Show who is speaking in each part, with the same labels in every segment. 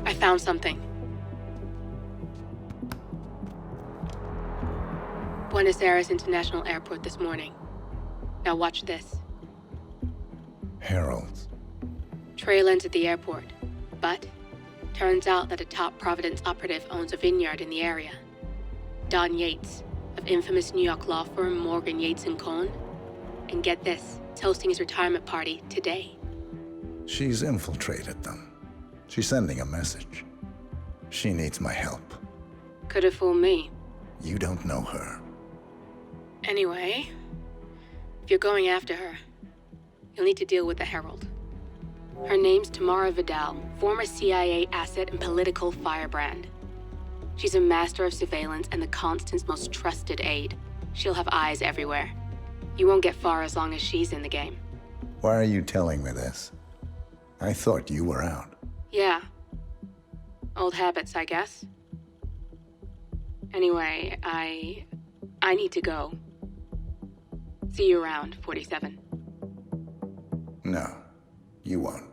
Speaker 1: I found something. Buenos Aires International Airport this morning. Now watch this.
Speaker 2: Heralds.
Speaker 1: Trail ends at the airport, but turns out that a top Providence operative owns a vineyard in the area. Don Yates, of infamous New York law firm Morgan, Yates & Cohn. And get this, it's hosting his retirement party today.
Speaker 2: She's infiltrated them. She's sending a message. She needs my help.
Speaker 1: Could have fooled me.
Speaker 2: You don't know her.
Speaker 1: Anyway, if you're going after her, you'll need to deal with the Herald. Her name's Tamara Vidal, former CIA asset and political firebrand. She's a master of surveillance and the Constant's most trusted aide. She'll have eyes everywhere. You won't get far as long as she's in the game.
Speaker 2: Why are you telling me this? I thought you were out.
Speaker 1: Yeah. Old habits, I guess. Anyway, I need to go. See you around, 47.
Speaker 2: No, you won't.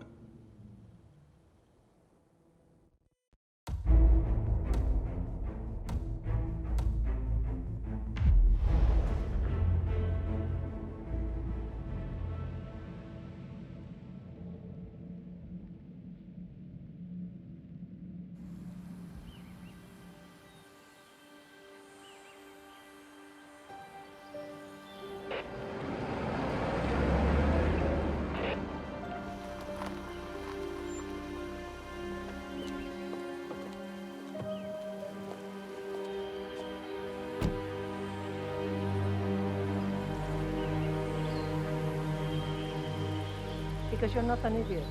Speaker 3: Because you're not an idiot.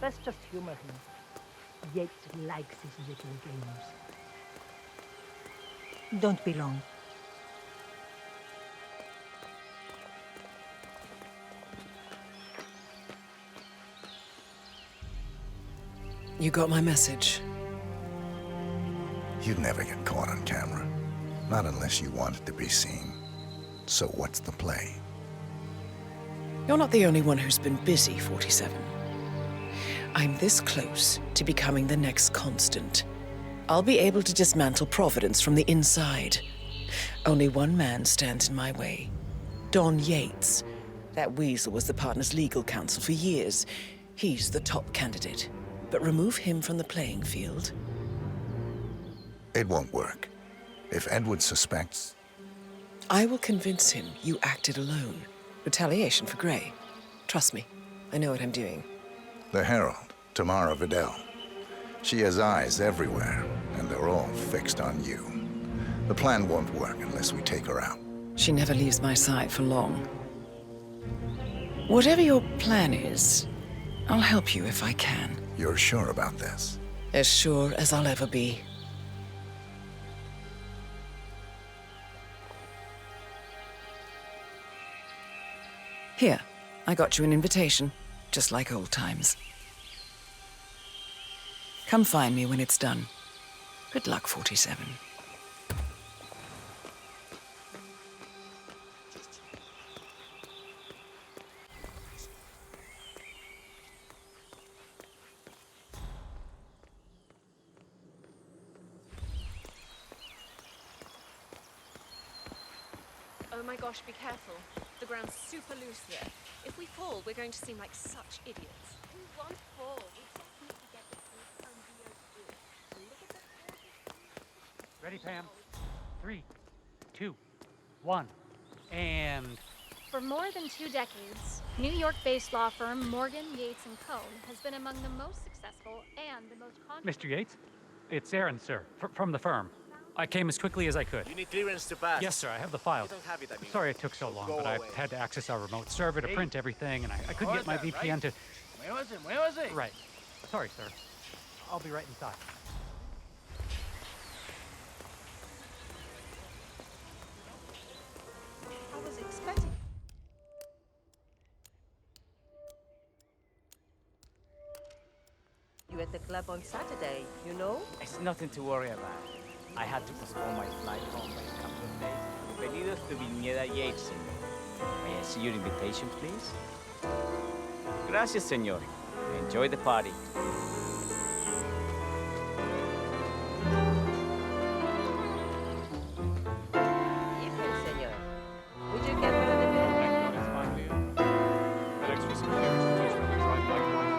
Speaker 3: Let's just humor him. Yates likes his little games. Don't be long.
Speaker 4: You got my message.
Speaker 2: You'd never get caught on camera. Not unless you wanted to be seen. So what's the play?
Speaker 4: You're not the only one who's been busy, 47. I'm this close to becoming the next Constant. I'll be able to dismantle Providence from the inside. Only one man stands in my way. Don Yates. That weasel was the partner's legal counsel for years. He's the top candidate. But remove him from the playing field.
Speaker 2: It won't work. If Edward suspects...
Speaker 4: I will convince him you acted alone. Retaliation for Grey. Trust me, I know what I'm doing.
Speaker 2: The Herald, Tamara Vidal. She has eyes everywhere, and they're all fixed on you. The plan won't work unless we take her out.
Speaker 4: She never leaves my side for long. Whatever your plan is, I'll help you if I can.
Speaker 2: You're sure about this?
Speaker 4: As sure as I'll ever be. Here, I got you an invitation, just like old times. Come find me when it's done. Good luck, 47.
Speaker 5: Oh my gosh, be careful. The ground's super loose here. If we fall, we're going to seem like such idiots.
Speaker 6: We won't fall. We just need to get the police on VO2. Look at the...
Speaker 7: Ready, Pam? 3, 2, 1, and...
Speaker 6: For more than 2 decades, New York-based law firm Morgan, Yates & Cohn has been among the most successful and the most...
Speaker 7: Mr. Yates? It's Aaron, sir, from the firm. I came as quickly as I could.
Speaker 8: You need clearance to pass.
Speaker 7: Yes, sir, I have the files.
Speaker 8: You don't have it, I mean.
Speaker 7: Sorry it took so long, but I had to access our remote server to print everything, and I couldn't get my VPN to...
Speaker 8: Where was it?
Speaker 7: Right. Sorry, sir. I'll be right inside.
Speaker 5: I was expecting.
Speaker 8: You at the club on Saturday, you know?
Speaker 9: It's nothing to worry about. I had to postpone my flight home by a couple of days. Bienvenidos to Viñeda Yates, señor. May I see your invitation, please? Gracias, señor. Enjoy the party.
Speaker 8: Evening, senor. Would you get rid of the bill?
Speaker 7: That extra security just for the drive-by drive.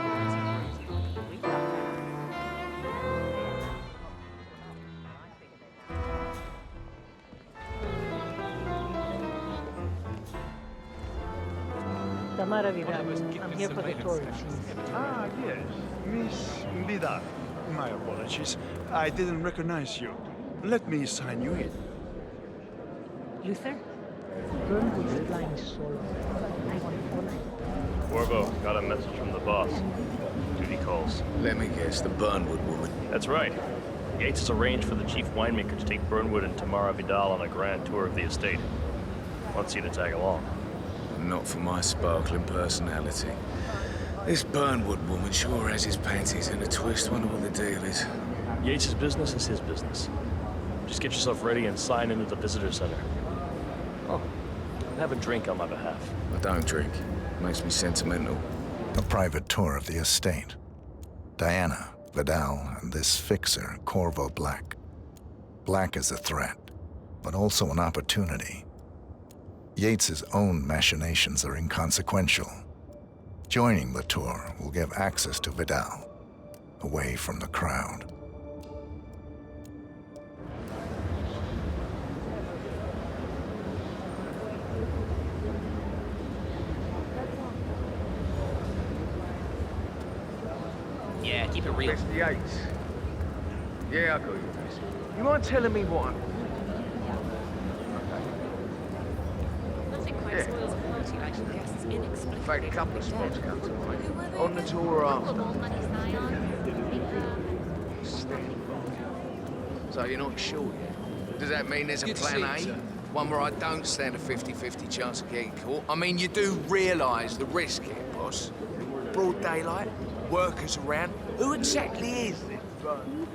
Speaker 8: We got that.
Speaker 3: Tamara Vidal, I'm here for the tourists.
Speaker 10: Ah, yes. Miss Vidal. My apologies. I didn't recognize you. Let me sign you in.
Speaker 3: Luther? Burnwood's flying solo. I want to follow.
Speaker 11: Corvo, got a message from the boss. Duty calls.
Speaker 12: Let me guess, the Burnwood woman.
Speaker 11: That's right. Yates has arranged for the chief winemaker to take Burnwood and Tamara Vidal on a grand tour of the estate. Wants you to tag along.
Speaker 12: Not for my sparkling personality. This Burnwood woman sure has his panties in a twist. Wonder what the deal is.
Speaker 11: Yates' business is his business. Just get yourself ready and sign into the visitor center. Oh, have a drink on my behalf.
Speaker 12: I don't drink. Makes me sentimental.
Speaker 2: A private tour of the estate. Diana, Vidal, and this fixer, Corvo Black. Black is a threat, but also an opportunity. Yates's own machinations are inconsequential. Joining the tour will give access to Vidal, away from the crowd.
Speaker 9: Yeah, keep it real.
Speaker 12: Mr. Yates. Yeah, I got you. You mind telling me what I'm...
Speaker 5: Nothing quite
Speaker 12: Yeah.
Speaker 5: spoils a party like your guests inexplicably.
Speaker 12: In fact, a couple of spots come to mind. On the tour after. So you're not sure yet? Does that mean there's a plan A? One where I don't stand a 50-50 chance of getting caught? I mean, you do realise the risk here, boss. Broad daylight, workers around. Who exactly is this Burnwood?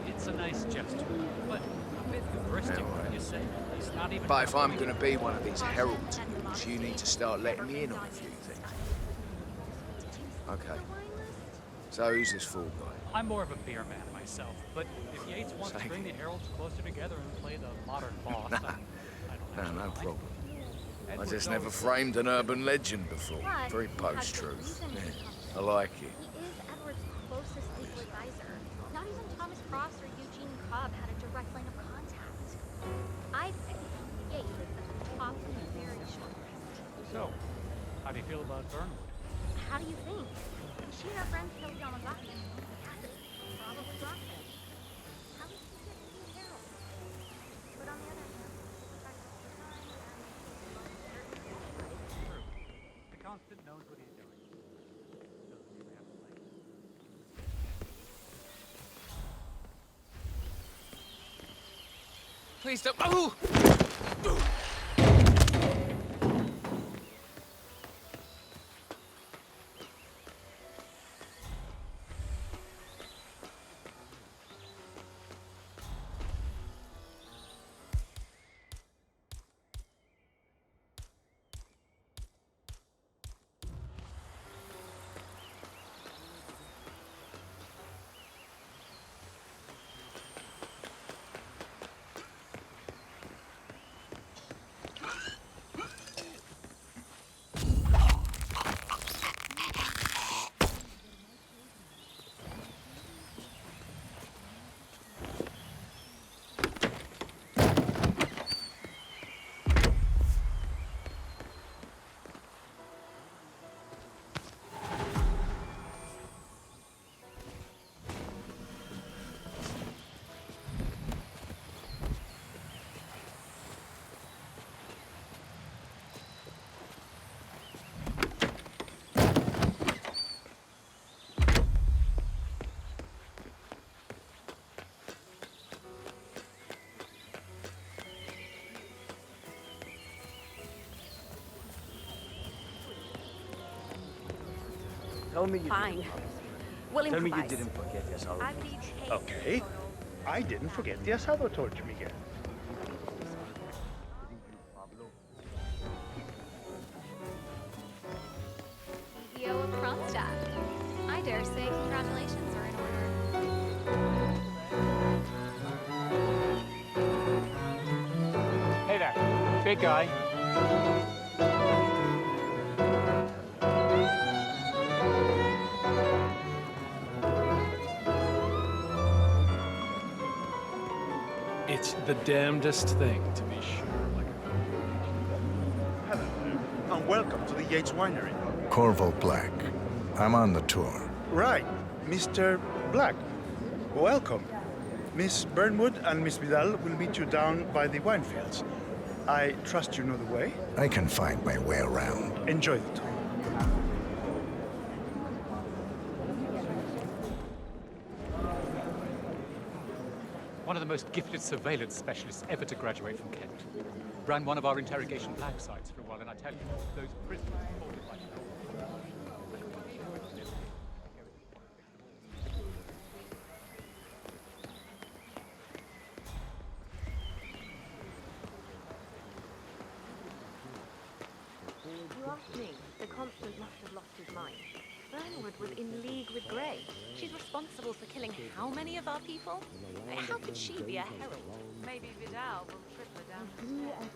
Speaker 7: It's a nice gesture, but a bit hubristic, wouldn't you say? It's not even...
Speaker 12: But if I'm going to be one of these heralds, you need to start letting me in on a few things. Okay. So who's this fool guy?
Speaker 7: I'm more of a beer man myself, but if Yates wants to bring the heralds closer together and play the modern boss, I don't
Speaker 12: No,
Speaker 7: know.
Speaker 12: no problem. I just never framed an urban legend before. Very post-truth. Yeah, I like it.
Speaker 6: He is Edward's closest legal advisor. Not even Thomas Cross or Eugene Cobb had a direct line of contact. I think Yates is at the top of a very short list.
Speaker 7: So, how do you feel about Burnwood?
Speaker 6: How do you think? She and her friend killed Yamazaki. Probably blocked him. How did she get to be Harold? But on the other hand, the fact that the time
Speaker 7: True. The Constant knows what he's doing. Doesn't really have to like it.
Speaker 12: Please don't... Oh!
Speaker 9: Tell me you
Speaker 6: Fine.
Speaker 9: didn't promise.
Speaker 6: We'll
Speaker 9: Tell me you
Speaker 6: improvise.
Speaker 9: didn't forget the asado.
Speaker 6: I would each take
Speaker 10: Okay. I didn't forget the asado torch, Miguel.
Speaker 6: CEO of Kronstadt. I dare say congratulations are in order.
Speaker 7: Hey there, big guy.
Speaker 13: It's the damnedest thing, to be sure.
Speaker 10: Hello, and welcome to the Yates Winery.
Speaker 2: Corvo Black. I'm on the tour.
Speaker 10: Right, Mr. Black. Welcome. Miss Burnwood and Miss Vidal will meet you down by the wine fields. I trust you know the way.
Speaker 2: I can find my way around.
Speaker 10: Enjoy the tour.
Speaker 7: One of the most gifted surveillance specialists ever to graduate from Kent. Ran one of our interrogation flag sites for a while, and I tell you, those prisoners folded like
Speaker 5: You asked me. The Constant must have lost his mind. Burnwood was in league with Grey. She's responsible for killing how many of our people? How could she be a herald? Maybe Vidal will trip her down the stairs.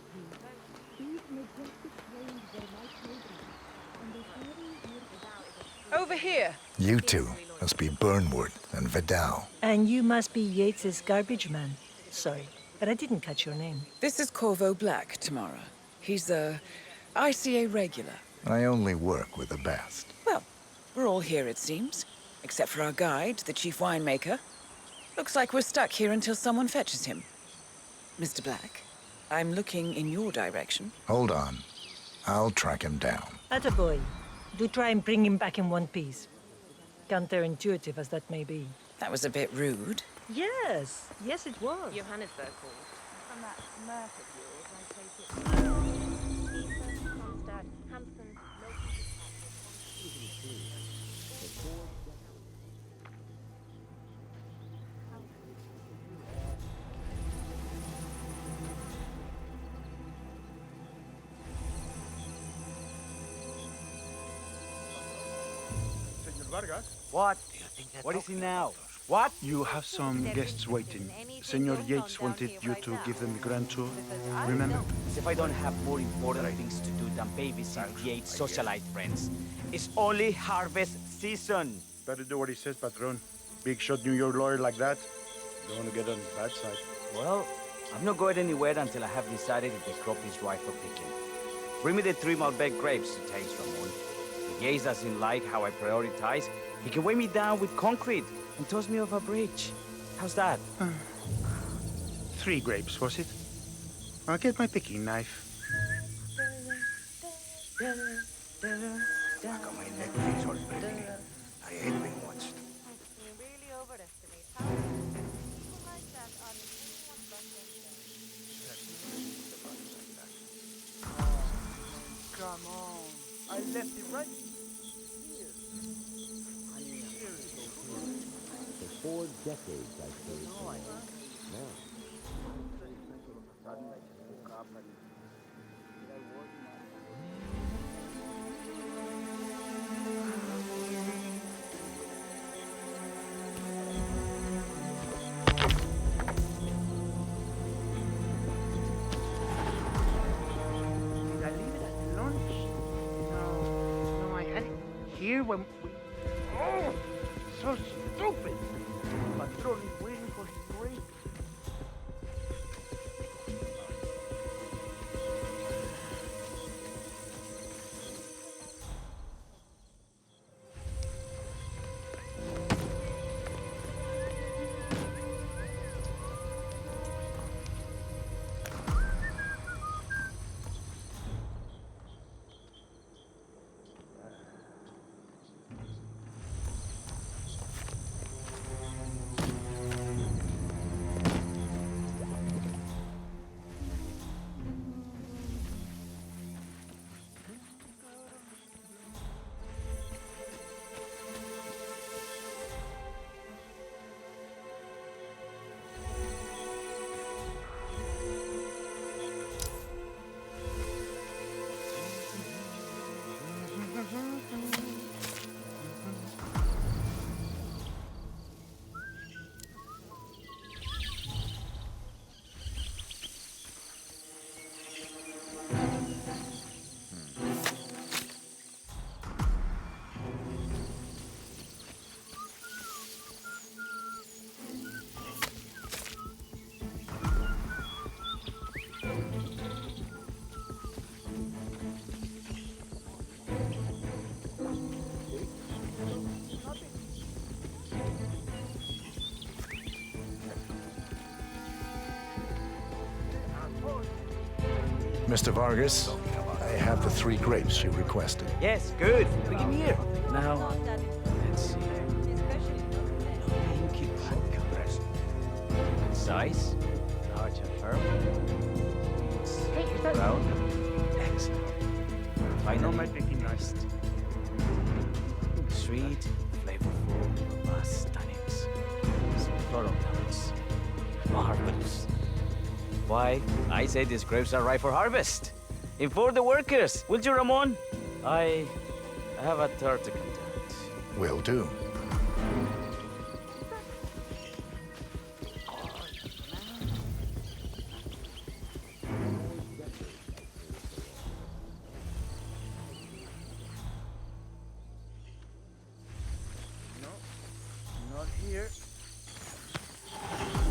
Speaker 4: Over here.
Speaker 2: You two must be Burnwood and Vidal.
Speaker 3: And you must be Yates's garbage man. Sorry, but I didn't catch your name.
Speaker 4: This is Corvo Black, Tamara. He's the ICA regular.
Speaker 2: I only work with the best.
Speaker 4: Well, we're all here, it seems. Except for our guide, the chief winemaker. Looks like we're stuck here until someone fetches him. Mr. Black, I'm looking in your direction.
Speaker 2: Hold on. I'll track him down.
Speaker 3: Attaboy. Do try and bring him back in one piece. Counterintuitive as that may be.
Speaker 4: That was a bit rude.
Speaker 3: Yes, yes it was.
Speaker 5: Johannesburg called.
Speaker 6: From that mirth of yours, I take it. Kronstadt, Hampton,
Speaker 9: What? What is it now? What?
Speaker 10: You have some guests waiting. Senor Yates wanted you to give them the grand tour. Remember?
Speaker 9: As if I don't have more important things to do than babysit Yates' socialite friends. It's only harvest season.
Speaker 10: Better do what he says, Patron. Big shot New York lawyer like that. Don't want to get on his bad side.
Speaker 9: Well, I'm not going anywhere until I have decided if the crop is ripe for picking. Bring me the 3 Malbec grapes to taste, Ramon. If Yates doesn't like how I prioritize, he can weigh me down with concrete and toss me off a bridge. How's that?
Speaker 10: 3 grapes, was it? I'll get my picking knife.
Speaker 2: I hate being watched.
Speaker 6: You really overestimate how people like that are anyone's best.
Speaker 9: Come on. I left it right here.
Speaker 14: For 4 decades, I saved
Speaker 9: No, I don't.
Speaker 14: now.
Speaker 10: Did I leave it at lunch? No, I had it here when we... Oh, so stupid! Patron is waiting for his break.
Speaker 2: Mr. Vargas, I have the 3 grapes you requested.
Speaker 9: Yes, good. Bring him here. Now, let's see. Good size, large and firm.
Speaker 10: Hey, is that...
Speaker 9: Brown. Excellent. Finally, nice. Sweet, flavorful, robust tannins. Some floral notes. Marvelous. Why, I say these grapes are ripe for harvest. Inform the workers, will you, Ramon? I have a third to conduct.
Speaker 2: Will do.
Speaker 10: Not here.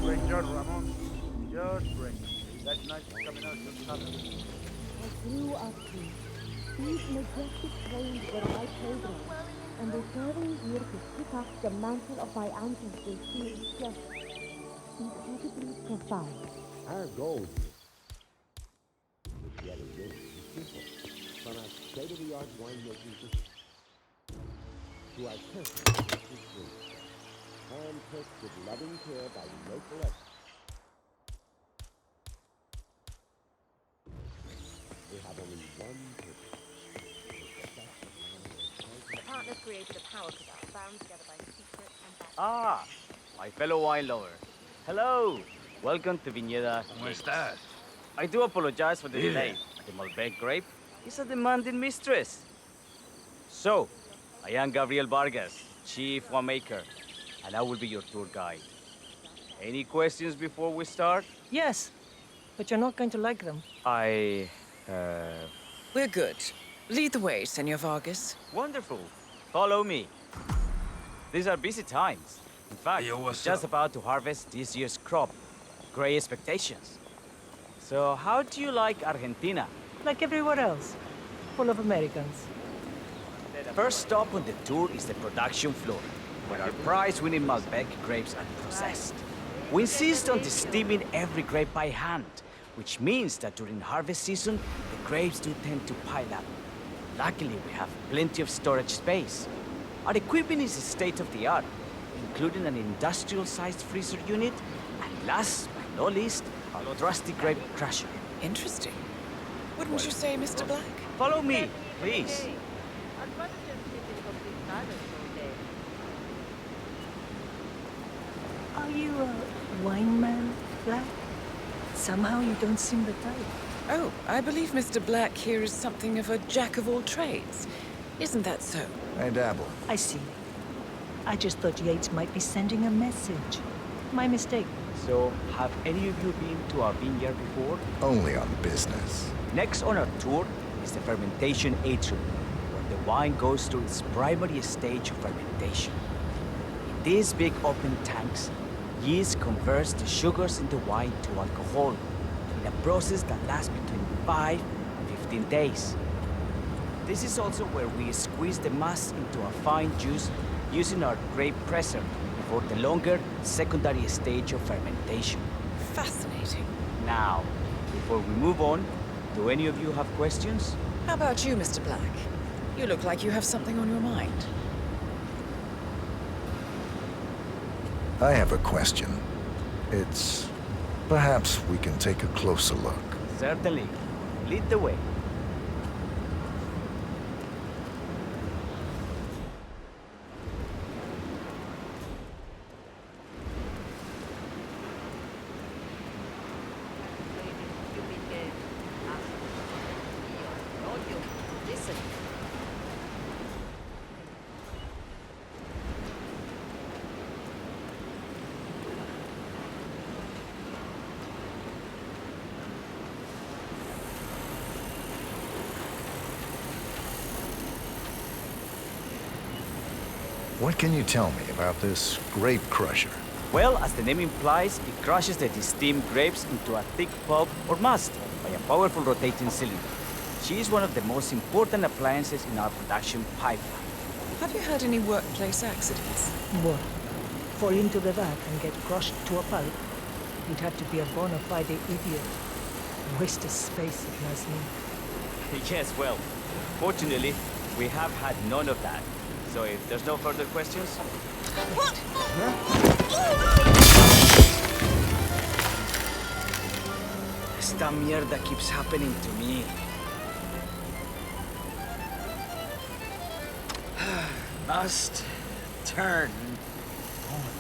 Speaker 10: Bring John, Ramon. Just bring him. That knife is coming out just happened.
Speaker 15: I grew up here. These majestic plains were my playground, and returning here to pick up the mantle of my ancestors feels just incredibly profound.
Speaker 14: Our goal is yet again simple. From our state-of-the-art winemaking to our temple hand-picked with loving care by local experts. We have only one purpose.
Speaker 5: The partners created a power cabal bound together by secret and back.
Speaker 9: Ah, my fellow wine lover. Hello. Welcome to Viñeda.
Speaker 12: ¿Cómo estás?
Speaker 9: I do apologize for the delay. The Malbec grape is a demanding mistress. So, I am Gabriel Vargas, chief winemaker, and I will be your tour guide. Any questions before we start?
Speaker 3: Yes, but you're not going to like them.
Speaker 4: We're good. Lead the way, Senor Vargas.
Speaker 9: Wonderful. Follow me. These are busy times. In fact, we're just about to harvest this year's crop. Great expectations. So, how do you like Argentina?
Speaker 3: Like everywhere else, full of Americans.
Speaker 9: First stop on the tour is the production floor, where our prize-winning Malbec grapes are processed. We insist on steaming every grape by hand, which means that during harvest season, the grapes do tend to pile up. Luckily, we have plenty of storage space. Our equipment is state-of-the-art, including an industrial-sized freezer unit, and last but not least, a trusty grape crusher.
Speaker 4: Interesting. Wouldn't you say, Mr. Black?
Speaker 9: Follow me, please.
Speaker 3: Are you a wine man, Black? Somehow you don't seem the type.
Speaker 4: Oh, I believe Mr. Black here is something of a jack of all trades. Isn't that so?
Speaker 2: I dabble.
Speaker 3: I see. I just thought Yates might be sending a message. My mistake.
Speaker 9: So, have any of you been to our vineyard before?
Speaker 2: Only on business.
Speaker 9: Next on our tour is the fermentation atrium, where the wine goes through its primary stage of fermentation. In these big open tanks, yeast converts the sugars in the wine to alcohol, in a process that lasts between 5 and 15 days. This is also where we squeeze the must into a fine juice using our grape presser for the longer secondary stage of fermentation.
Speaker 4: Fascinating.
Speaker 9: Now, before we move on, do any of you have questions?
Speaker 4: How about you, Mr. Black? You look like you have something on your mind.
Speaker 2: I have a question. It's... perhaps we can take a closer look.
Speaker 9: Certainly. Lead the way.
Speaker 2: What can you tell me about this grape crusher?
Speaker 9: Well, as the name implies, it crushes the steamed grapes into a thick pulp or must by a powerful rotating cylinder. She is one of the most important appliances in our production pipeline.
Speaker 4: Have you had any workplace accidents?
Speaker 3: What? Fall into the vat and get crushed to a pulp? You'd have to be a bona fide idiot. Waste of space, if you ask me.
Speaker 9: Yes, well, fortunately, we have had none of that. So if there's no further questions...
Speaker 4: What?
Speaker 16: Esta mierda keeps happening to me. Must turn on.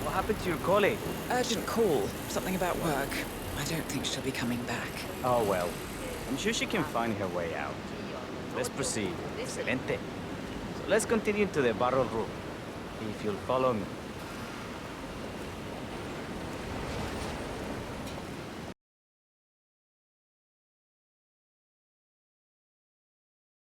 Speaker 9: What happened to your colleague?
Speaker 4: Urgent call. Something about work. I don't think she'll be coming back.
Speaker 9: Oh, well. I'm sure she can find her way out. Let's proceed. Excelente. So let's continue to the barrel room. If you'll follow me.